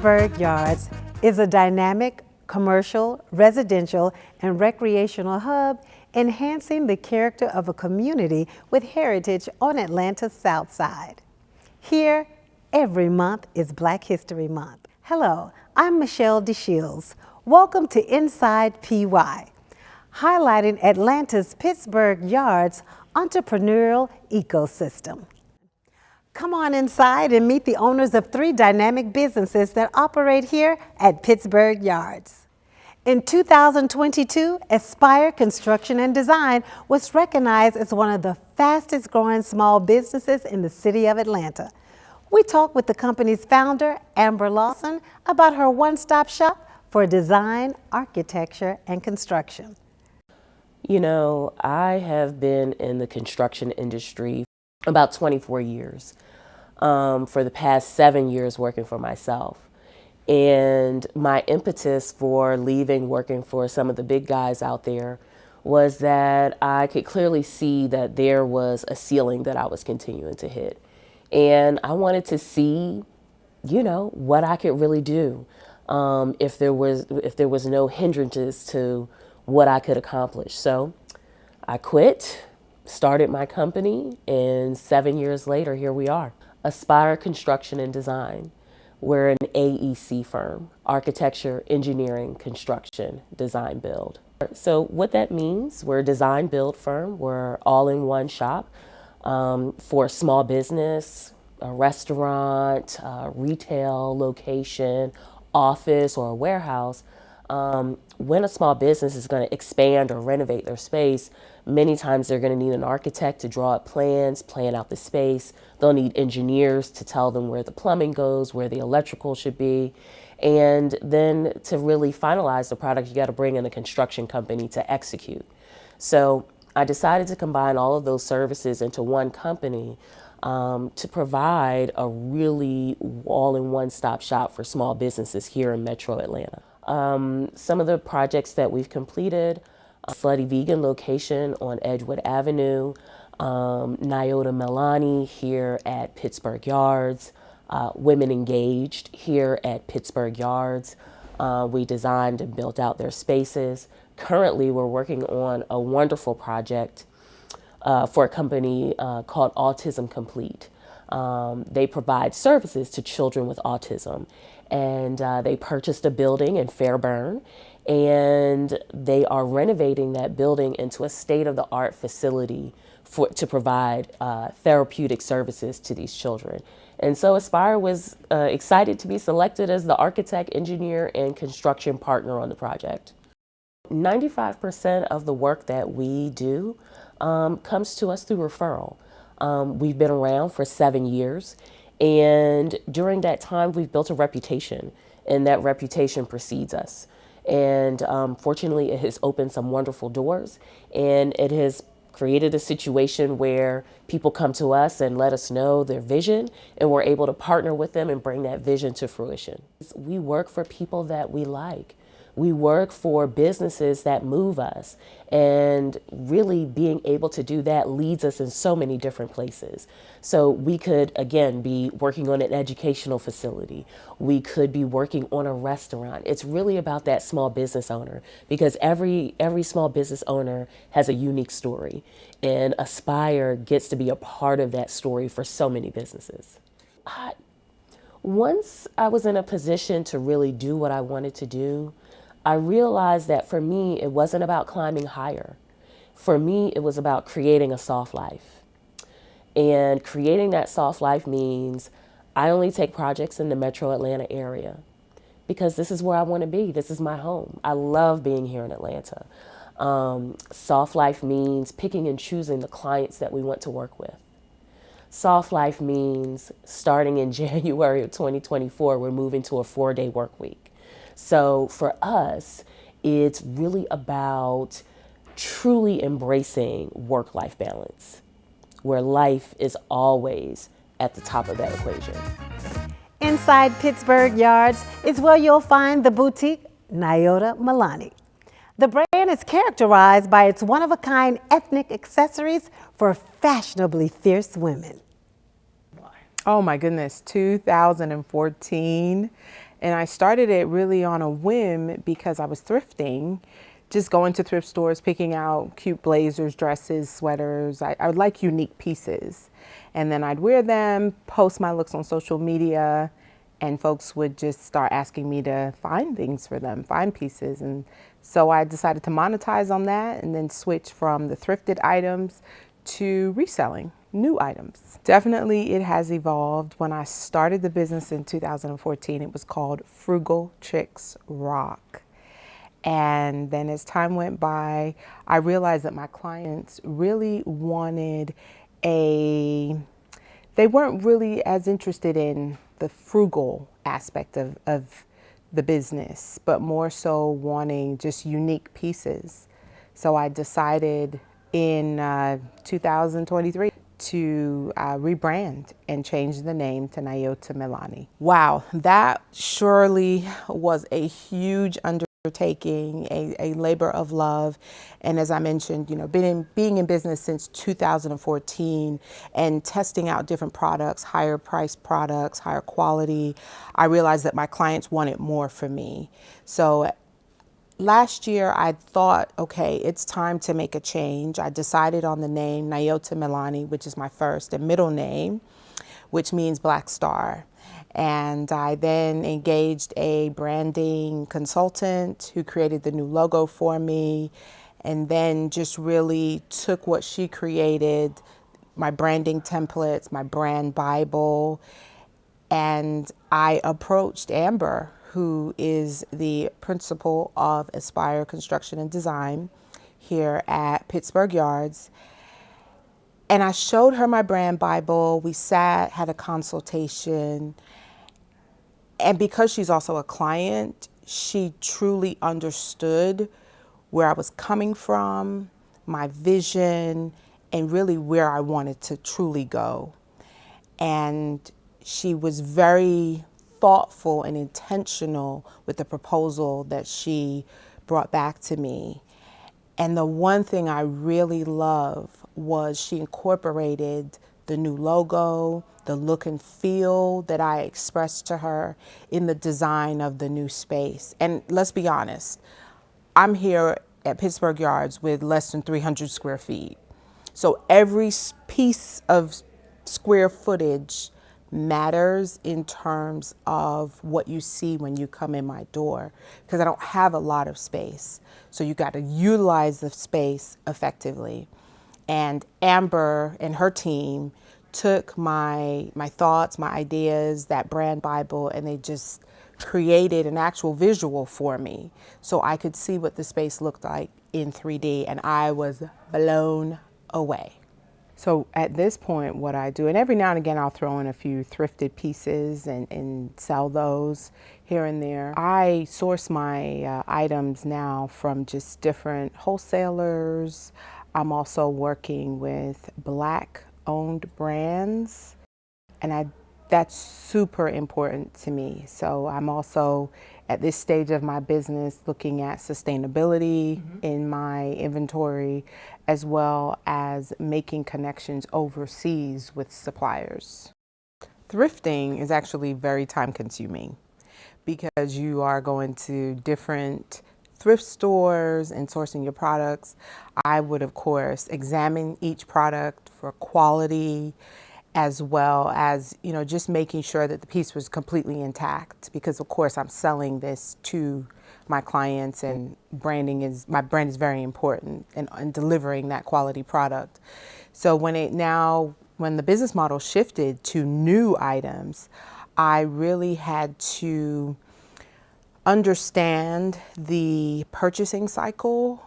Pittsburgh Yards is a dynamic commercial, residential, and recreational hub enhancing the character of a community with heritage on Atlanta's South Side. Here, every month is Black History Month. Hello, I'm Michelle DeShields. Welcome to Inside PY, highlighting Atlanta's Pittsburgh Yards entrepreneurial ecosystem. Come on inside and meet the owners of 3 dynamic businesses that operate here at Pittsburgh Yards. In 2022, Aspire Construction and Design was recognized as one of the fastest growing small businesses in the city of Atlanta. We talked with the company's founder, Amber Lawson, about her one-stop shop for design, architecture, and construction. You know, I have been in the construction industry about 24 years. For the past 7 years working for myself. And my impetus for leaving working for some of the big guys out there was that I could clearly see that there was a ceiling that I was continuing to hit. And I wanted to see, you know, what I could really do if there was no hindrances to what I could accomplish. So I quit, started my company, and 7 years later, here we are. Aspire Construction and Design. We're an AEC firm, architecture, engineering, construction, design, build. So what that means, we're a design build firm. We're all-in-one shop for a small business, a restaurant, retail location, office, or a warehouse. When a small business is going to expand or renovate their space, many times they're going to need an architect to draw up plans, plan out the space. They'll need engineers to tell them where the plumbing goes, where the electrical should be. And then to really finalize the product, you got to bring in a construction company to execute. So I decided to combine all of those services into one company to provide a really all-in-one stop shop for small businesses here in Metro Atlanta. Some of the projects that we've completed: a Slutty Vegan location on Edgewood Avenue, Nyota Melanie here at Pittsburgh Yards, Women Engaged here at Pittsburgh Yards. We designed and built out their spaces. Currently, we're working on a wonderful project for a company called Autism Complete. They provide services to children with autism, and they purchased a building in Fairburn, and they are renovating that building into a state-of-the-art facility to provide therapeutic services to these children. And so Aspire was excited to be selected as the architect, engineer, and construction partner on the project. 95% of the work that we do comes to us through referral. We've been around for 7 years, and during that time we've built a reputation, and that reputation precedes us. And fortunately, it has opened some wonderful doors, and it has created a situation where people come to us and let us know their vision, and we're able to partner with them and bring that vision to fruition. We work for people that we like. We work for businesses that move us, and really being able to do that leads us in so many different places. So we could, again, be working on an educational facility. We could be working on a restaurant. It's really about that small business owner, because every small business owner has a unique story, and Aspire gets to be a part of that story for so many businesses. Once I was in a position to really do what I wanted to do, I realized that for me, it wasn't about climbing higher. For me, it was about creating a soft life. And creating that soft life means I only take projects in the Metro Atlanta area, because this is where I want to be. This is my home. I love being here in Atlanta. Soft life means picking and choosing the clients that we want to work with. Soft life means starting in January of 2024, we're moving to a 4-day work week. So for us, it's really about truly embracing work-life balance, where life is always at the top of that equation. Inside Pittsburgh Yards is where you'll find the boutique Nyota Melanie. The brand is characterized by its one-of-a-kind ethnic accessories for fashionably fierce women. Oh my goodness, 2014. And I started it really on a whim because I was thrifting, just going to thrift stores, picking out cute blazers, dresses, sweaters. I would like unique pieces. And then I'd wear them, post my looks on social media, and folks would just start asking me to find things for them, find pieces. And so I decided to monetize on that and then switch from the thrifted items to reselling new items. Definitely it has evolved. When I started the business in 2014, it was called Frugal Chicks Rock. And then as time went by, I realized that my clients really wanted they weren't really as interested in the frugal aspect of the business, but more so wanting just unique pieces. So I decided in 2023 to rebrand and change the name to Nyota Melanie. Wow, that surely was a huge undertaking, a labor of love. And as I mentioned, being in business since 2014 and testing out different products, higher priced products, higher quality, I realized that my clients wanted more from me. So last year, I thought, okay, it's time to make a change. I decided on the name Nyota Melanie, which is my first and middle name, which means Black Star. And I then engaged a branding consultant who created the new logo for me, and then just really took what she created, my branding templates, my brand Bible, and I approached Amber, who is the principal of Aspire Construction and Design here at Pittsburgh Yards. And I showed her my brand Bible. We sat, had a consultation. And because she's also a client, she truly understood where I was coming from, my vision, and really where I wanted to truly go. And she was very thoughtful and intentional with the proposal that she brought back to me. And the one thing I really love was she incorporated the new logo, the look and feel that I expressed to her in the design of the new space. And let's be honest, I'm here at Pittsburgh Yards with less than 300 square feet. So every piece of square footage matters in terms of what you see when you come in my door, because I don't have a lot of space. So you got to utilize the space effectively. And Amber and her team took my thoughts, my ideas, that brand Bible, and they just created an actual visual for me so I could see what the space looked like in 3D, and I was blown away. So at this point, what I do, and every now and again I'll throw in a few thrifted pieces and sell those here and there. I source my items now from just different wholesalers. I'm also working with Black-owned brands, and that's super important to me. So I'm also at this stage of my business looking at sustainability in my inventory, as well as making connections overseas with suppliers. Thrifting is actually very time consuming because you are going to different thrift stores and sourcing your products. I would, of course, examine each product for quality, as well as, just making sure that the piece was completely intact, because of course I'm selling this to my clients, and my brand is very important in delivering that quality product. So when the business model shifted to new items, I really had to understand the purchasing cycle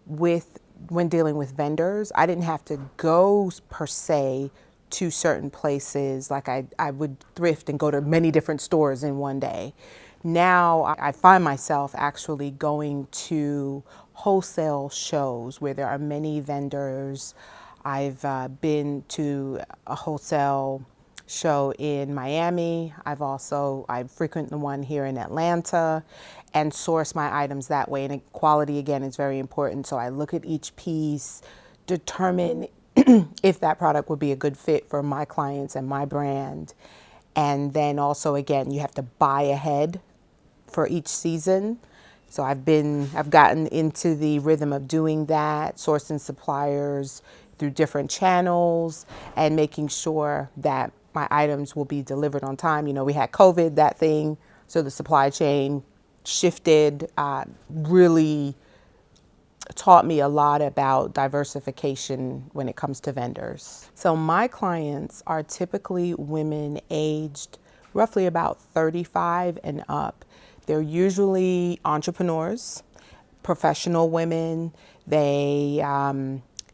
when dealing with vendors. I didn't have to go per se to certain places like I would thrift and go to many different stores in one day. Now I find myself actually going to wholesale shows where there are many vendors. I've been to a wholesale show in Miami. I frequent the one here in Atlanta and source my items that way. And quality, again, is very important. So I look at each piece, determine if that product would be a good fit for my clients and my brand. And then also, again, you have to buy ahead for each season. So I've gotten into the rhythm of doing that, sourcing suppliers through different channels and making sure that my items will be delivered on time. You know, we had COVID, that thing, so the supply chain shifted, really taught me a lot about diversification when it comes to vendors. So my clients are typically women aged roughly about 35 and up. They're usually entrepreneurs, professional women. They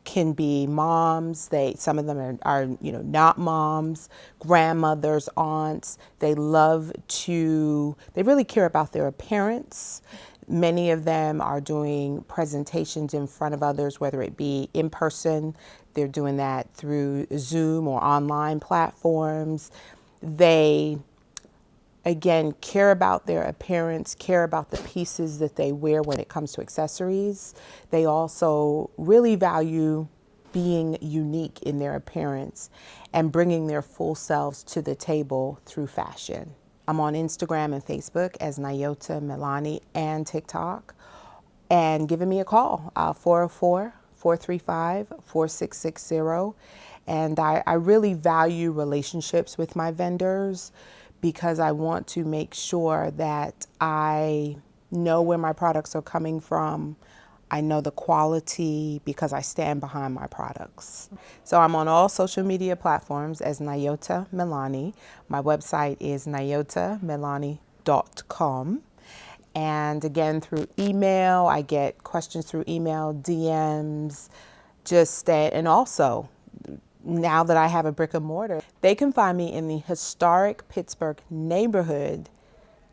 can be moms. Some of them are not moms, grandmothers, aunts. They really care about their appearance. Many of them are doing presentations in front of others, whether it be in person. They're doing that through Zoom or online platforms. They, again, care about their appearance, care about the pieces that they wear when it comes to accessories. They also really value being unique in their appearance and bringing their full selves to the table through fashion. I'm on Instagram and Facebook as Nyota Melanie and TikTok. And giving me a call, 404-435-4660. And I really value relationships with my vendors because I want to make sure that I know where my products are coming from. I know the quality because I stand behind my products. So I'm on all social media platforms as Nyota Melanie. My website is nyotamelanie.com. And again, through email, I get questions through email, DMs, and also now that I have a brick and mortar, they can find me in the historic Pittsburgh neighborhood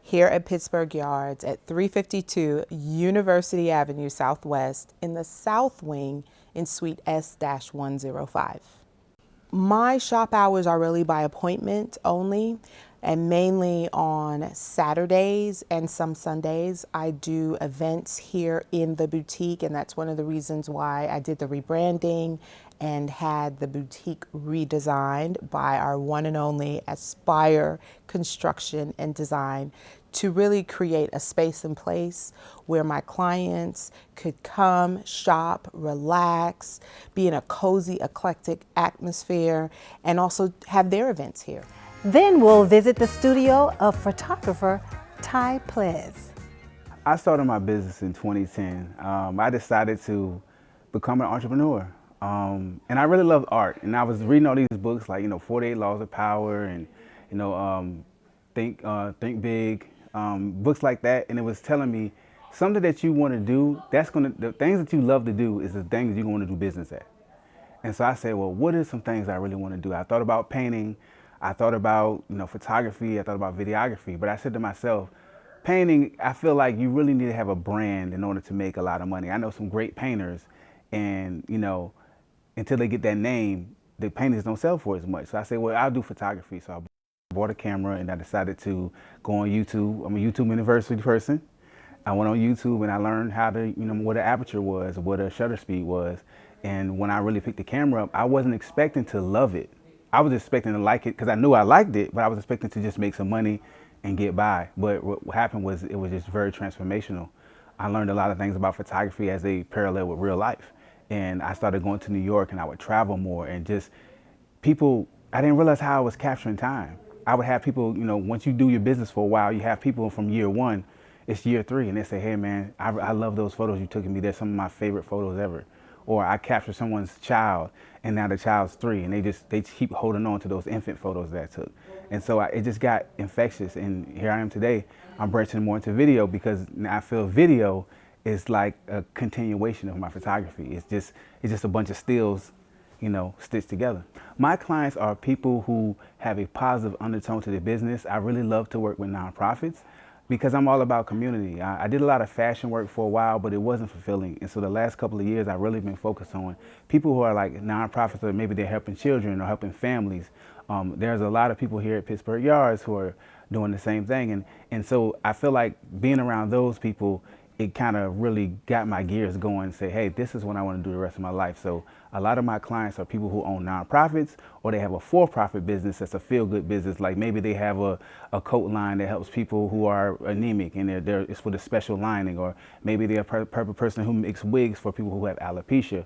here at Pittsburgh Yards at 352 University Avenue Southwest in the South Wing in Suite S-105. My shop hours are really by appointment only, and mainly on Saturdays and some Sundays. I do events here in the boutique, and that's one of the reasons why I did the rebranding and had the boutique redesigned by our one and only Aspire Construction and Design to really create a space and place where my clients could come, shop, relax, be in a cozy, eclectic atmosphere, and also have their events here. Then we'll visit the studio of photographer Ty Plez. I started my business in 2010. I decided to become an entrepreneur. And I really loved art. And I was reading all these books like, 48 Laws of Power and, Think Big, books like that. And it was telling me something that you want to do, the things that you love to do is the things you're going to do business at. And so I said, well, what are some things I really want to do? I thought about painting. I thought about, photography. I thought about videography. But I said to myself, painting, I feel like you really need to have a brand in order to make a lot of money. I know some great painters and, until they get that name, the paintings don't sell for as much. So I said, well, I'll do photography. So I bought a camera and I decided to go on YouTube. I'm a YouTube University person. I went on YouTube and I learned how to, what an aperture was, what a shutter speed was. And when I really picked the camera up, I wasn't expecting to love it. I was expecting to like it because I knew I liked it, but I was expecting to just make some money and get by. But what happened was it was just very transformational. I learned a lot of things about photography as they parallel with real life. And I started going to New York and I would travel more and just people, I didn't realize how I was capturing time. I would have people, once you do your business for a while, you have people from year one, it's year three, and they say, hey man, I love those photos you took of me. They're some of my favorite photos ever. Or I captured someone's child and now the child's 3 and they keep holding on to those infant photos that I took. And so it just got infectious, and here I am today. I'm branching more into video because I feel video is like a continuation of my photography. It's just a bunch of stills, stitched together. My clients are people who have a positive undertone to their business. I really love to work with nonprofits because I'm all about community. I did a lot of fashion work for a while, but it wasn't fulfilling. And so the last couple of years, I've really been focused on people who are like nonprofits, or maybe they're helping children or helping families. There's a lot of people here at Pittsburgh Yards who are doing the same thing. And so I feel like being around those people it kind of really got my gears going and say, hey, this is what I want to do the rest of my life. So a lot of my clients are people who own nonprofits, or they have a for-profit business that's a feel-good business. Like maybe they have a coat line that helps people who are anemic and it's for the special lining, or maybe they're a person who makes wigs for people who have alopecia.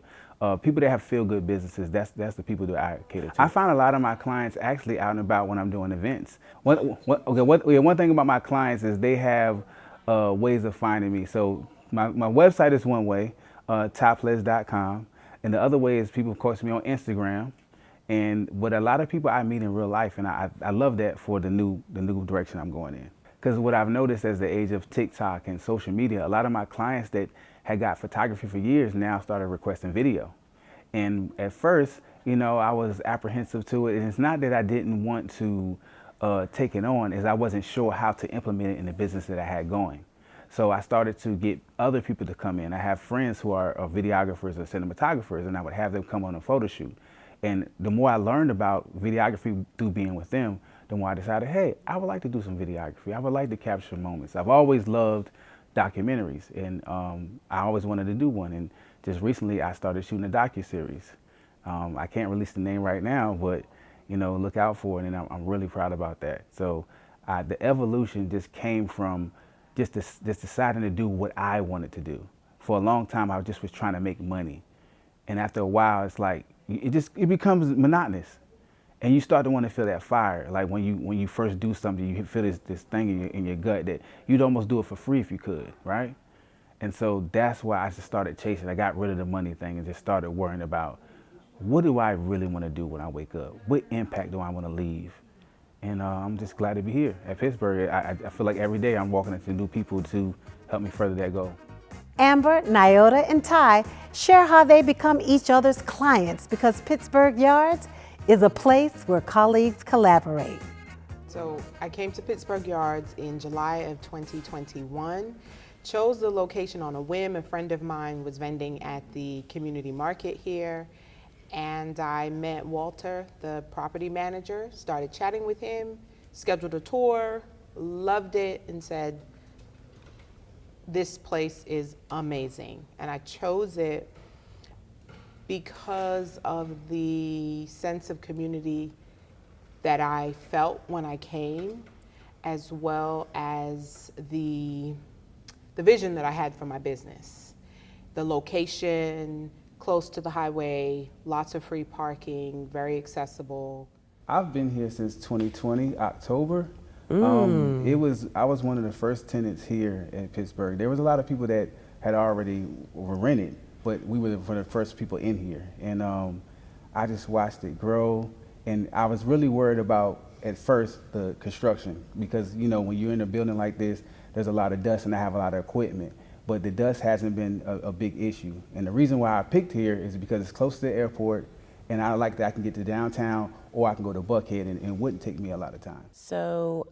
People that have feel-good businesses, that's the people that I cater to. I find a lot of my clients actually out and about when I'm doing events. One thing about my clients is they have ways of finding me. So my website is one way, topless.com. And the other way is people, of course, me on Instagram. And what a lot of people I meet in real life, and I love that for the new direction I'm going in. Because what I've noticed as the age of TikTok and social media, a lot of my clients that had got photography for years now started requesting video. And at first, I was apprehensive to it. And it's not that I didn't want to take it on, is I wasn't sure how to implement it in the business that I had going. So I started to get other people to come in. I have friends who are videographers or cinematographers, and I would have them come on a photo shoot. And the more I learned about videography through being with them, the more I decided, hey, I would like to do some videography. I would like to capture moments. I've always loved documentaries, and I always wanted to do one. And just recently, I started shooting a docuseries. I can't release the name right now, but look out for it, and I'm really proud about that. So the evolution just came from just deciding to do what I wanted to do. For a long time, I just was trying to make money. And after a while, it's like, it becomes monotonous. And you start to want to feel that fire. Like when you first do something, you feel this thing in your gut that you'd almost do it for free if you could, right? And so that's why I just started chasing. I got rid of the money thing and just started worrying about, what do I really want to do when I wake up? What impact do I want to leave? And I'm just glad to be here at Pittsburgh. I feel like every day I'm walking into new people to help me further that goal. Amber, Nyota, and Ty share how they become each other's clients, because Pittsburgh Yards is a place where colleagues collaborate. So I came to Pittsburgh Yards in July of 2021, chose the location on a whim. A friend of mine was vending at the community market here, and I met Walter, the property manager, started chatting with him, scheduled a tour, loved it, and said, this place is amazing. And I chose it because of the sense of community that I felt when I came, as well as the vision that I had for my business. The location, close to the highway, lots of free parking, very accessible. I've been here since 2020, October. I was one of the first tenants here in Pittsburgh. There was a lot of people that had already rented, but we were one of the first people in here. And I just watched it grow. And I was really worried about, at first, the construction, because when you're in a building like this, there's a lot of dust and I have a lot of equipment. But the dust hasn't been a big issue. And the reason why I picked here is because it's close to the airport, and I like that I can get to downtown, or I can go to Buckhead, and it wouldn't take me a lot of time. So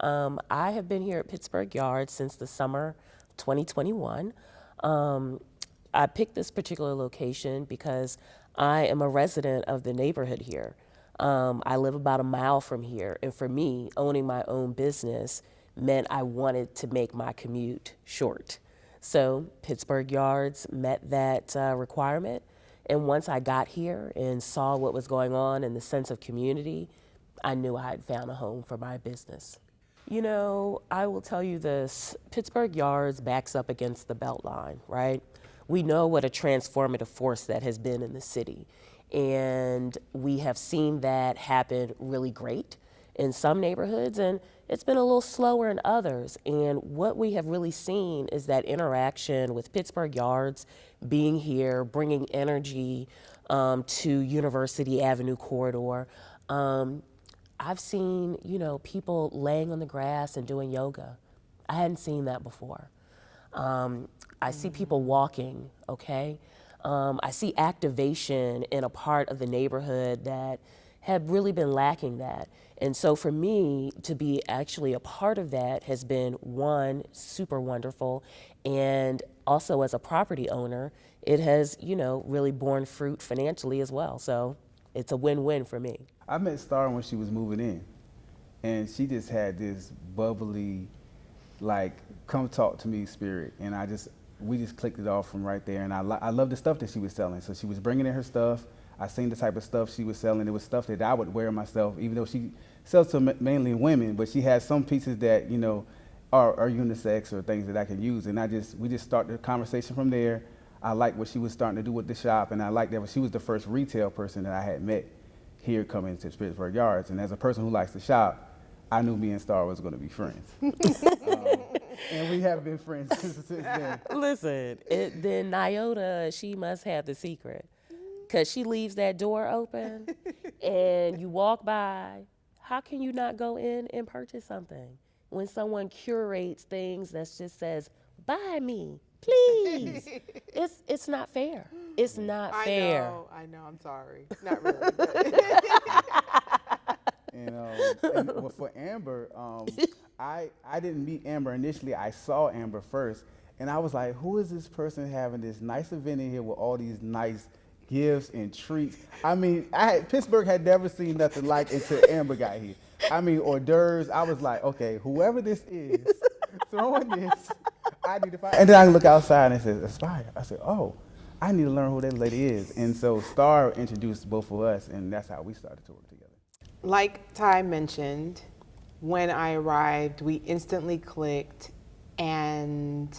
I have been here at Pittsburgh Yards since the summer 2021. I picked this particular location because I am a resident of the neighborhood here. I live about a mile from here, and for me, owning my own business meant I wanted to make my commute short. So Pittsburgh Yards met that requirement. And once I got here and saw what was going on and the sense of community, I knew I had found a home for my business. I will tell you this, Pittsburgh Yards backs up against the Beltline, right? We know what a transformative force that has been in the city. And we have seen that happen really great in some neighborhoods, and it's been a little slower in others. And what we have really seen is that interaction with Pittsburgh Yards being here, bringing energy to University Avenue corridor. I've seen, people laying on the grass and doing yoga. I hadn't seen that before. I see people walking, okay? I see activation in a part of the neighborhood that had really been lacking that. And so for me to be actually a part of that has been, one, super wonderful, and also as a property owner, it has, really borne fruit financially as well. So it's a win-win for me. I met Star when she was moving in, and she just had this bubbly, like, come talk to me spirit. And we just clicked it off from right there. And I love the stuff that she was selling. So she was bringing in her stuff. I seen the type of stuff she was selling. It was stuff that I would wear myself, even though she sells to mainly women, but she has some pieces that, you know, are unisex or things that I can use. And we just started the conversation from there. I liked what she was starting to do with the shop, and I liked that she was the first retail person that I had met here coming to Pittsburgh Yards. And as a person who likes to shop, I knew me and Star was going to be friends. And we have been friends since then. Listen, then Nyota, she must have the secret. Because she leaves that door open and you walk by. How can you not go in and purchase something when someone curates things that just says, buy me, please? It's not fair. It's not fair. I know, I'm sorry. Not really. And well, for Amber, I didn't meet Amber initially. I saw Amber first, and I was like, who is this person having this nice event in here with all these nice gifts and treats? I mean, Pittsburgh had never seen nothing like it until Amber got here. I mean, hors d'oeuvres. I was like, okay, whoever this is throwing this, I need to find. And then I look outside and it says Aspire. I said, oh, I need to learn who that lady is. And so Star introduced both of us, and that's how we started to work together. Like Ty mentioned, when I arrived, we instantly clicked. And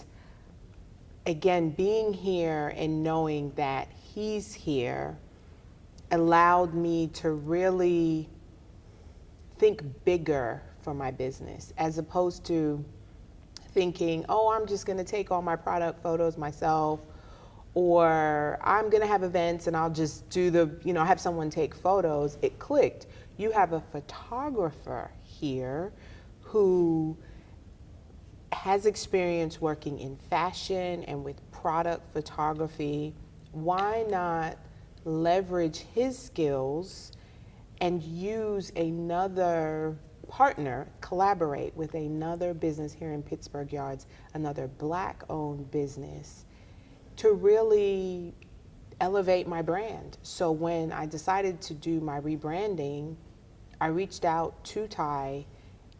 again, being here and knowing that he's here allowed me to really think bigger for my business, as opposed to thinking, oh, I'm just going to take all my product photos myself, or I'm going to have events and I'll just do have someone take photos. It clicked. You have a photographer here who has experience working in fashion and with product photography. Why not leverage his skills and use another partner, collaborate with another business here in Pittsburgh Yards, another Black-owned business, to really elevate my brand? So when I decided to do my rebranding, I reached out to Ty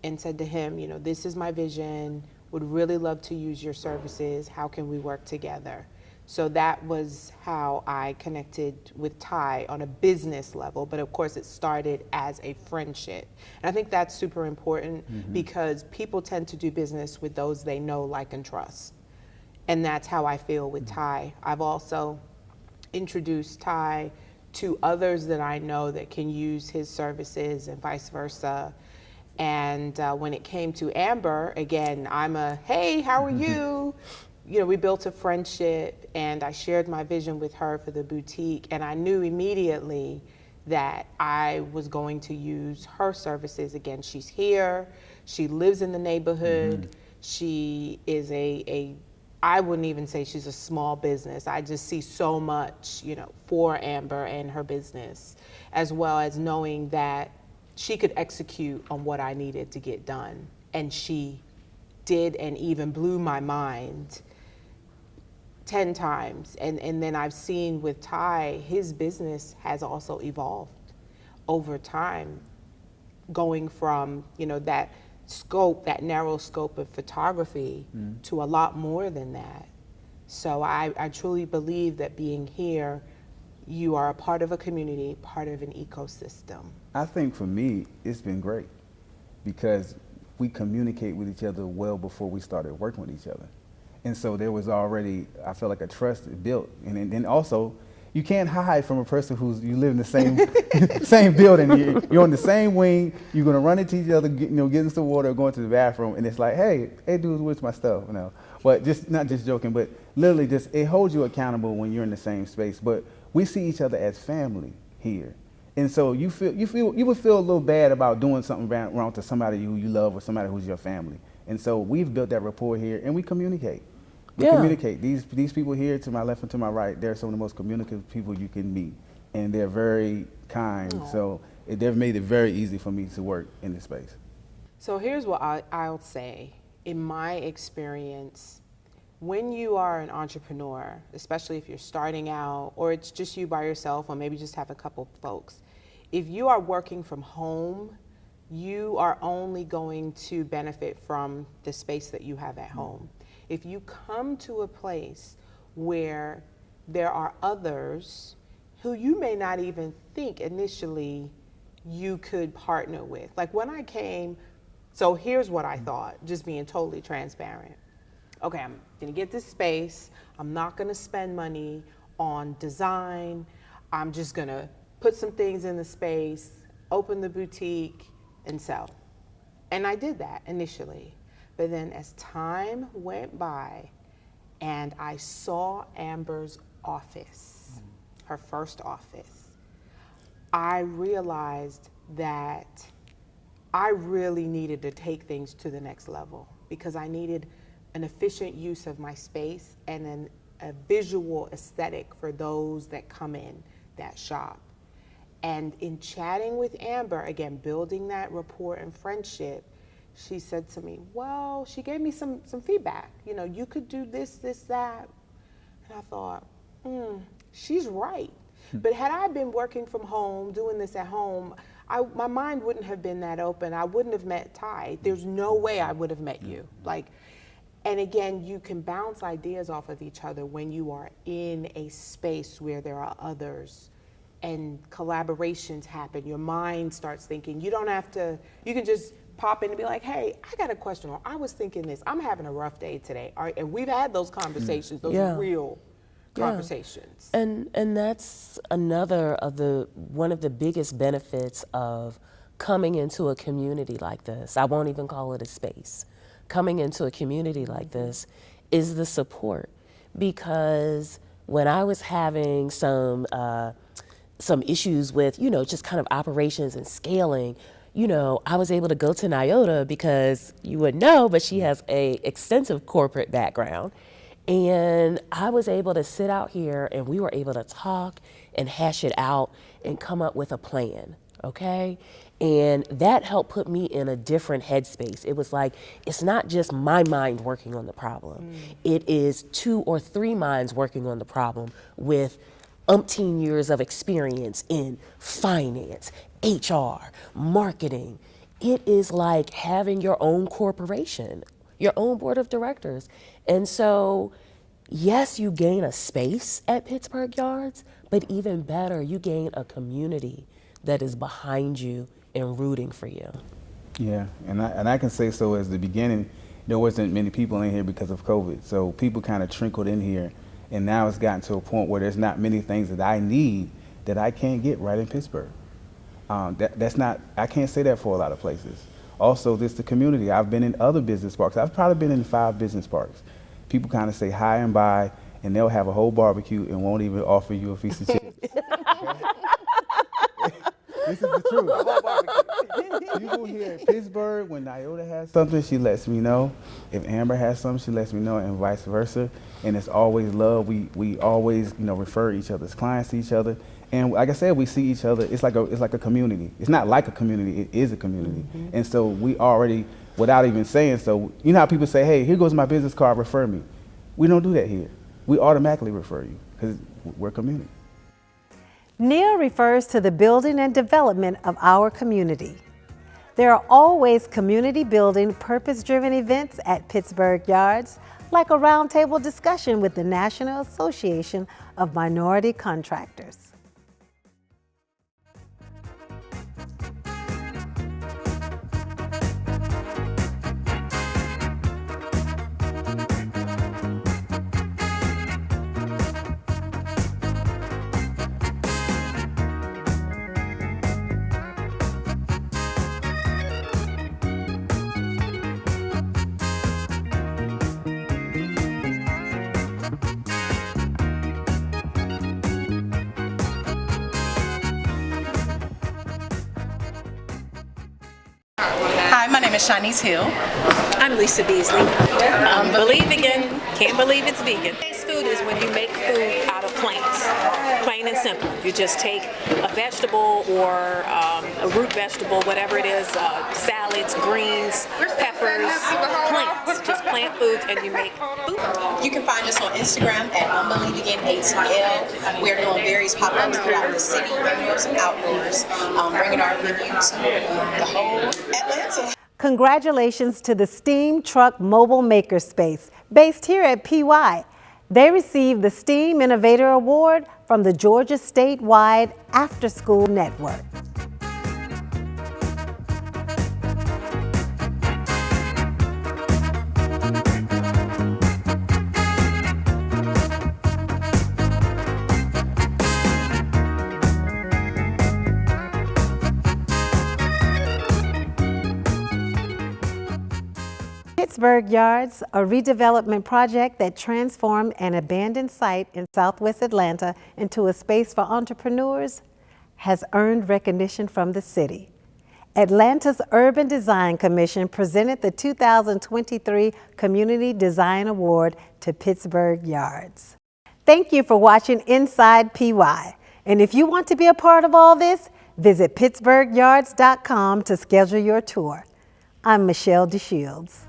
and said to him, this is my vision, would really love to use your services. How can we work together? So that was how I connected with Ty on a business level, but of course it started as a friendship. And I think that's super important because people tend to do business with those they know, like, and trust. And that's how I feel with Ty. I've also introduced Ty to others that I know that can use his services and vice versa. And when it came to Amber, again, I'm a, hey, how are you? We built a friendship, and I shared my vision with her for the boutique, and I knew immediately that I was going to use her services. Again, she's here, she lives in the neighborhood, she is I wouldn't even say she's a small business. I just see so much, for Amber and her business, as well as knowing that she could execute on what I needed to get done. And she did, and even blew my mind 10 times. And then I've seen with Ty, his business has also evolved over time, going from, that scope, that narrow scope of photography to a lot more than that. So I truly believe that being here, you are a part of a community, part of an ecosystem. I think for me, it's been great because we communicate with each other well before we started working with each other. And so there was already, I feel like, a trust built. And then also, you can't hide from a person you live in the same same building. You're on the same wing. You're gonna run into each other, getting some water, or going to the bathroom, and it's like, hey, dude, where's my stuff? But not just joking, but literally, it holds you accountable when you're in the same space. But we see each other as family here, and so you would feel a little bad about doing something wrong to somebody who you love or somebody who's your family. And so we've built that rapport here, and we communicate. We communicate. These people here to my left and to my right, they're some of the most communicative people you can meet. And they're very kind. Aww. So they've made it very easy for me to work in this space. So here's what I'll say. In my experience, when you are an entrepreneur, especially if you're starting out, or it's just you by yourself, or maybe just have a couple folks, if you are working from home, you are only going to benefit from the space that you have at home. If you come to a place where there are others who you may not even think initially you could partner with. Like when I came, so here's what I thought, just being totally transparent. Okay, I'm gonna get this space. I'm not gonna spend money on design. I'm just gonna put some things in the space, open the boutique, and sell. And I did that initially. But then as time went by and I saw Amber's office, her first office, I realized that I really needed to take things to the next level because I needed an efficient use of my space and a visual aesthetic for those that come in that shop. And in chatting with Amber, again, building that rapport and friendship, she said to me, well, she gave me some feedback. You know, you could do this, that. And I thought, she's right. But had I been working from home, doing this at home, my mind wouldn't have been that open. I wouldn't have met Ty. There's no way I would have met you. And again, you can bounce ideas off of each other when you are in a space where there are others and collaborations happen. Your mind starts thinking. You don't have to, you can just pop in and be like, hey, I got a question, or I was thinking this. I'm having a rough day today. And we've had those conversations, those real conversations. And that's another of one of the biggest benefits of coming into a community like this. I won't even call it a space. Coming into a community like this is the support, because when I was having some issues with, just kind of operations and scaling, I was able to go to Nyota because you wouldn't know, but she has a extensive corporate background. And I was able to sit out here and we were able to talk and hash it out and come up with a plan, okay? And that helped put me in a different headspace. It was like, it's not just my mind working on the problem. It is 2 or 3 minds working on the problem with umpteen years of experience in finance, HR, marketing. It is like having your own corporation, your own board of directors. And so, yes, you gain a space at Pittsburgh Yards, but even better, you gain a community that is behind you and rooting for you. Yeah, and I can say so. As the beginning, there wasn't many people in here because of COVID. So people kind of trickled in here, and now it's gotten to a point where there's not many things that I need that I can't get right in Pittsburgh. That's not, I can't say that for a lot of places. Also, this the community. I've been in other business parks. I've probably been in 5 business parks. People kind of say hi and bye, and they'll have a whole barbecue and won't even offer you a piece of chicken. This is the truth. You go here in Pittsburgh, when Nyota has something, she lets me know. If Amber has something, she lets me know, and vice versa. And it's always love. We always, refer each other's clients to each other. And like I said, we see each other. It's like a community. It's not like a community. It is a community. And so we already, without even saying so, you know how people say, hey, here goes my business card, refer me. We don't do that here. We automatically refer you because we're a community. Nia refers to the building and development of our community. There are always community building, purpose-driven events at Pittsburgh Yards, like a roundtable discussion with the National Association of Minority Contractors. Hi, my name is Shanice Hill. I'm Lisa Beasley. Believe again, can't believe it's vegan. Food is when you make food out of plants, plain and simple. You just take a vegetable or a root vegetable, whatever it is, salads, greens, peppers, plants, just plant foods, and you make food. You can find us on Instagram at UnbelievingAtl. We're doing various pop-ups throughout the city, indoors and outdoors, bringing our menu to the whole Atlanta. Congratulations to the Steam Truck Mobile Makerspace, based here at PY. They received the STEAM Innovator Award from the Georgia Statewide After School Network. Pittsburgh Yards, a redevelopment project that transformed an abandoned site in Southwest Atlanta into a space for entrepreneurs, has earned recognition from the city. Atlanta's Urban Design Commission presented the 2023 Community Design Award to Pittsburgh Yards. Thank you for watching Inside PY. And if you want to be a part of all this, visit pittsburghyards.com to schedule your tour. I'm Michelle DeShields.